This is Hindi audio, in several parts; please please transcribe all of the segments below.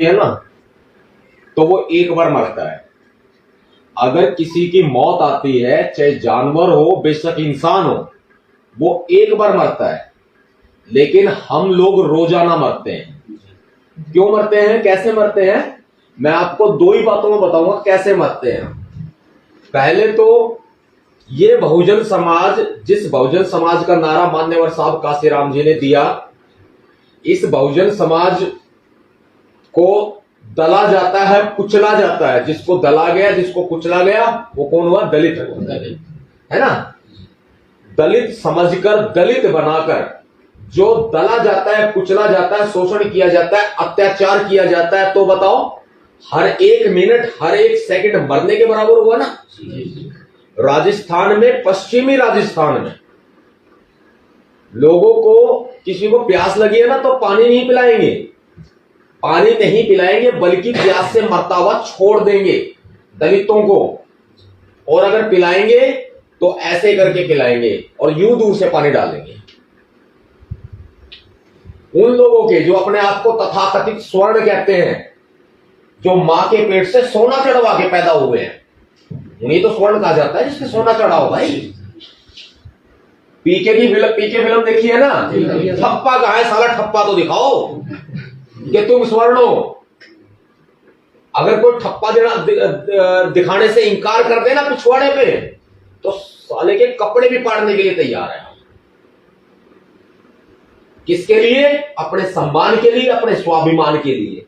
है ना, तो वो एक बार मरता है। अगर किसी की मौत आती है, चाहे जानवर हो बेशक इंसान हो, वो एक बार मरता है। लेकिन हम लोग रोजाना मरते हैं। क्यों मरते हैं, कैसे मरते हैं? मैं आपको दो ही बातों में बताऊंगा कैसे मरते हैं। पहले तो ये बहुजन समाज, जिस बहुजन समाज का नारा मान्यवर साहब काशीराम जी ने दिया, इस बहुजन समाज को दला जाता है, कुचला जाता है। जिसको दला गया, जिसको कुचला गया, वो कौन हुआ? दलित है ना। दलित समझकर, दलित बनाकर जो दला जाता है, कुचला जाता है, शोषण किया जाता है, अत्याचार किया जाता है, तो बताओ हर एक मिनट, हर एक सेकंड मरने के बराबर हुआ ना। राजस्थान में, पश्चिमी राजस्थान में लोगों को, किसी को प्यास लगी है ना, तो पानी नहीं पिलाएंगे, पानी नहीं पिलाएंगे, बल्कि प्यास से मरता हुआ छोड़ देंगे दलितों को। और अगर पिलाएंगे तो ऐसे करके पिलाएंगे और यूं दूर से पानी डालेंगे। उन लोगों के जो अपने आप को तथाकथित स्वर्ण कहते हैं, जो मां के पेट से सोना चढ़वा के पैदा हुए हैं, उन्हीं तो स्वर्ण कहा जाता है, जिसके सोना चढ़ा हो। भाई पीके फिल्म देखी है ना, ठप्पा कहा है साला, ठप्पा तो दिखाओ कि तुम स्वर्ण हो। अगर कोई ठप्पा देना दिखाने से इंकार कर देना पिछवाड़े पे, तो साले के कपड़े भी पाड़ने के लिए तैयार है। किसके लिए? अपने सम्मान के लिए, अपने स्वाभिमान के लिए।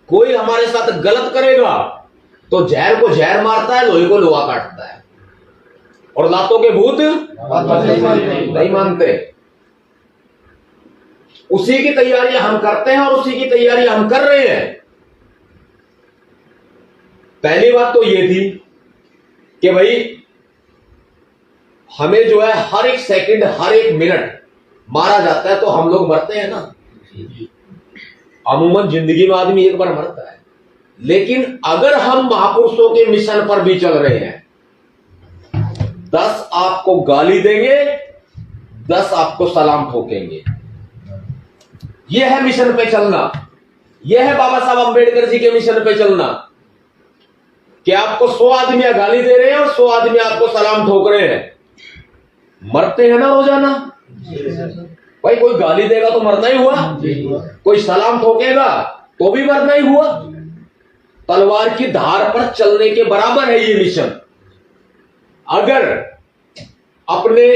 कोई हमारे साथ गलत करेगा तो जहर को जहर मारता है, लोहे को लोहा काटता है, और लातों के भूत नहीं मानते। उसी की तैयारियां हम करते हैं और उसी की तैयारियां हम कर रहे हैं। पहली बात तो यह थी कि भाई हमें जो है हर एक सेकंड, हर एक मिनट मारा जाता है, तो हम लोग मरते हैं ना। अमूमन जिंदगी में आदमी एक बार मरता है। लेकिन अगर हम महापुरुषों के मिशन पर भी चल रहे हैं, 10 आपको गाली देंगे, 10 आपको सलाम ठोकेंगे। यह है मिशन पे चलना। यह है बाबा साहब अंबेडकर जी के मिशन पे चलना, कि आपको 100 आदमी गाली दे रहे हैं और 100 आदमी आपको सलाम ठोक रहे हैं। मरते हैं ना रोजाना। भाई कोई गाली देगा तो मरना ही हुआ, कोई सलाम ठोकेगा तो भी मरना ही हुआ। तलवार की धार पर चलने के बराबर है ये मिशन। अगर अपने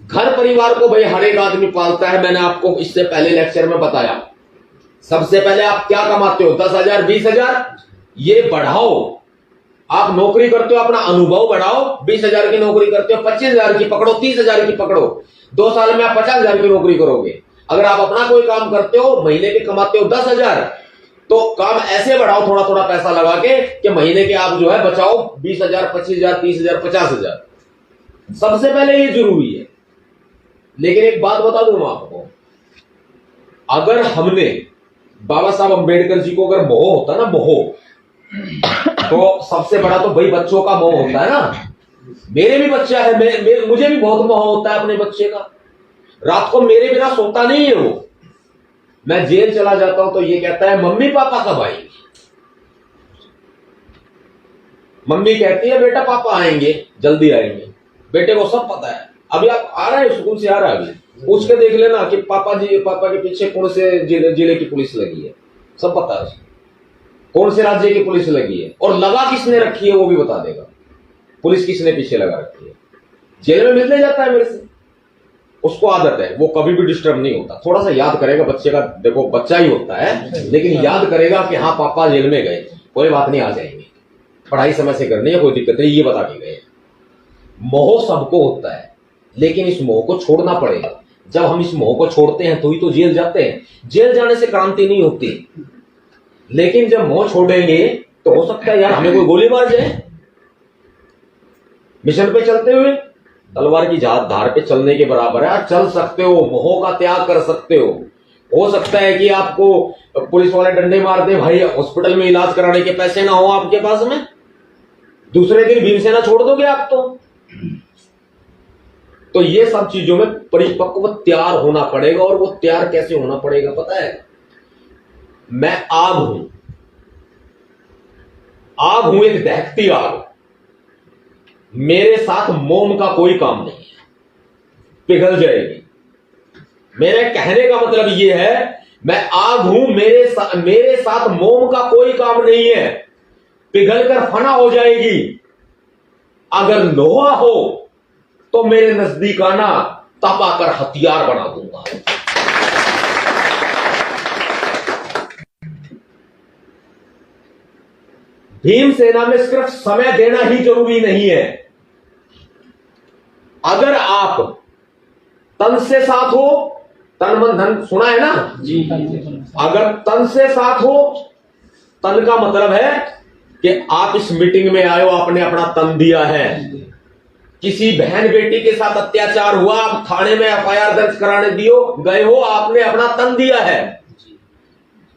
घर परिवार को भाई हर एक आदमी पालता है, मैंने आपको इससे पहले लेक्चर में बताया, सबसे पहले आप क्या कमाते हो? 10,000, 20,000, ये बढ़ाओ। आप नौकरी करते हो, अपना अनुभव बढ़ाओ। 20,000 की नौकरी करते हो, 25,000 की पकड़ो, 30,000 की पकड़ो। 2 साल में आप 50,000 की नौकरी करोगे। अगर आप अपना कोई काम करते हो, महीने के कमाते हो 10,000, तो काम ऐसे बढ़ाओ, थोड़ा थोड़ा पैसा लगा के, कि महीने के आप जो है बचाओ 20,000, 25,000, 30,000, 50,000। सबसे पहले ये जरूरी है। लेकिन एक बात बता दूं आपको, अगर हमने बाबा साहब अंबेडकर जी को अगर मोह होता ना, मोह, तो सबसे बड़ा तो भाई बच्चों का मोह होता है ना। मेरे भी बच्चा है, मुझे भी बहुत मोह होता है अपने बच्चे का। रात को मेरे बिना सोता नहीं है वो। मैं जेल चला जाता हूं तो ये कहता है मम्मी पापा कब आएंगे। मम्मी कहती है बेटा पापा आएंगे, जल्दी आएंगे। बेटे को सब पता है। अभी आप आ रहे हैं, स्कूल से आ रहा है, अभी पूछ के देख लेना कि पापा के पीछे कौन से जिले की पुलिस लगी है, सब पता है उसको। कौन से राज्य की पुलिस लगी है और लगा किसने रखी है वो भी बता देगा। पुलिस किसने पीछे लगा रखी है। जेल में मिलने जाता है मेरे से, उसको आदत है, वो कभी भी डिस्टर्ब नहीं होता। थोड़ा सा याद करेगा बच्चे का, देखो बच्चा ही होता है, लेकिन याद करेगा कि हाँ पापा जेल में गए, कोई बात नहीं, आ जाएंगे, पढ़ाई समय से करनी है, कोई दिक्कत नहीं, ये बता के गए। मोह सबको होता है, लेकिन इस मोह को छोड़ना पड़ेगा। जब हम इस मोह को छोड़ते हैं तो ही तो जेल जाते हैं। जेल जाने से क्रांति नहीं होती, लेकिन जब मोह छोड़ेंगे तो हो सकता है यार हमें कोई गोली मार जाए। मिशन पे चलते हुए तलवार की धार पे चलने के बराबर है। चल सकते हो, मोह का त्याग कर सकते हो सकता है कि आपको पुलिस वाले डंडे मार दे, भाई हॉस्पिटल में इलाज कराने के पैसे ना हो आपके पास में, दूसरे दिन भीमसेना छोड़ दोगे आप तो ये सब चीजों में परिपक्व तैयार होना पड़ेगा। और वो तैयार कैसे होना पड़ेगा पता है? मैं आग हूं, आग हूं, एक दहकती आग। मेरे साथ मोम का कोई काम नहीं है, पिघल जाएगी। मेरे कहने का मतलब यह है, मैं आग हूं, मेरे साथ मोम का कोई काम नहीं है, पिघल कर फना हो जाएगी। अगर लोहा हो तो मेरे नजदीक आना, तपाकर हथियार बना दूंगा। भीमसेना में सिर्फ समय देना ही जरूरी नहीं है। अगर आप तन से साथ हो, तन मन धन सुना है ना जी। अगर तन से साथ हो, तन का मतलब है कि आप इस मीटिंग में आए हो, आपने अपना तन दिया है। किसी बहन बेटी के साथ अत्याचार हुआ, आप थाने में एफआईआर दर्ज कराने गए हो, आपने अपना तन दिया है।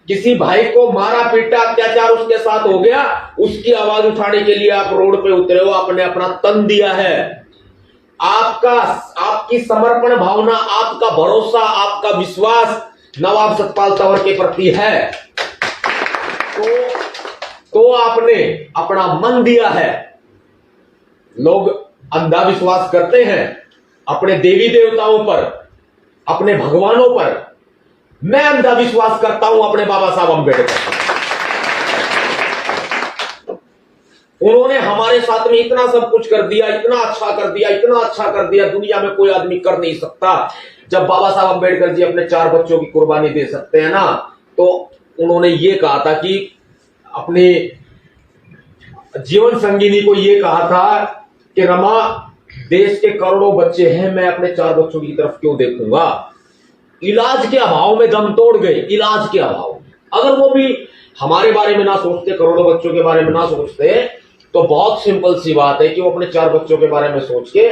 किसी भाई को मारा पीटा, अत्याचार उसके साथ हो गया, उसकी आवाज उठाने के लिए आप रोड पे उतरे हो, आपने अपना तन दिया है। आपकी समर्पण भावना, आपका भरोसा, आपका विश्वास नवाब सतपाल तंवर के प्रति है, तो आपने अपना मन दिया है। लोग अंधविश्वास करते हैं अपने देवी देवताओं पर, अपने भगवानों पर। मैं अंधविश्वास करता हूं अपने बाबा साहब अम्बेडकर। उन्होंने हमारे साथ में इतना सब कुछ कर दिया, इतना अच्छा कर दिया, इतना अच्छा कर दिया, दुनिया में कोई आदमी कर नहीं सकता। जब बाबा साहब अम्बेडकर जी अपने 4 बच्चों की कुर्बानी दे सकते हैं ना, तो उन्होंने ये कहा था कि अपने जीवन संगिनी को ये कहा था कि रमा, देश के करोड़ों बच्चे हैं, मैं अपने 4 बच्चों की तरफ क्यों देखूंगा। इलाज के अभाव में दम तोड़ गए, इलाज के अभाव में। अगर वो भी हमारे बारे में ना सोचते, करोड़ों बच्चों के बारे में ना सोचते, तो बहुत सिंपल सी बात है कि वो अपने 4 बच्चों के बारे में सोच के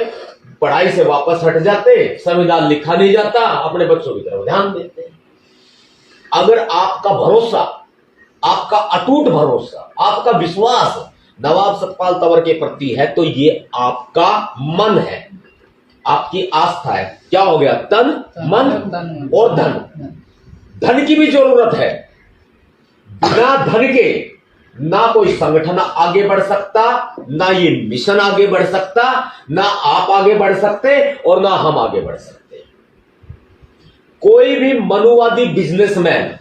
पढ़ाई से वापस हट जाते, संविधान लिखा नहीं जाता, अपने बच्चों की तरफ ध्यान देते। अगर आपका भरोसा, आपका अटूट भरोसा, आपका विश्वास नवाब सतपाल तंवर के प्रति है, तो ये आपका मन है, आपकी आस्था है। क्या हो गया? तन, मन और धन। धन की भी जरूरत है। बिना धन के ना कोई संगठन आगे बढ़ सकता, ना ये मिशन आगे बढ़ सकता, ना आप आगे बढ़ सकते और ना हम आगे बढ़ सकते। कोई भी मनुवादी बिजनेसमैन,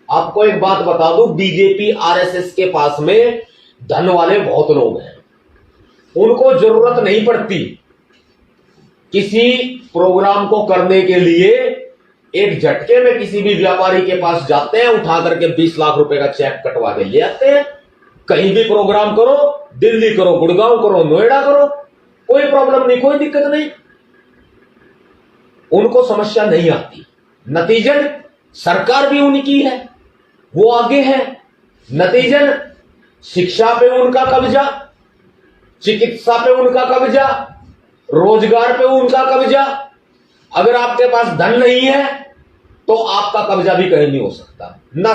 आपको एक बात बता दूं, बीजेपी आरएसएस के पास में धन वाले बहुत लोग हैं। उनको जरूरत नहीं पड़ती किसी प्रोग्राम को करने के लिए। एक झटके में किसी भी व्यापारी के पास जाते हैं, उठा करके 20 लाख रुपए का चेक कटवा के ले आते हैं। कहीं भी प्रोग्राम करो, दिल्ली करो, गुड़गांव करो, नोएडा करो, कोई प्रॉब्लम नहीं, कोई दिक्कत नहीं। उनको समस्या नहीं आती। नतीजन सरकार भी उनकी है, वो आगे है। नतीजन शिक्षा पे उनका कब्जा, चिकित्सा पे उनका कब्जा, रोजगार पे उनका कब्जा। अगर आपके पास धन नहीं है तो आपका कब्जा भी कहीं नहीं हो सकता। ना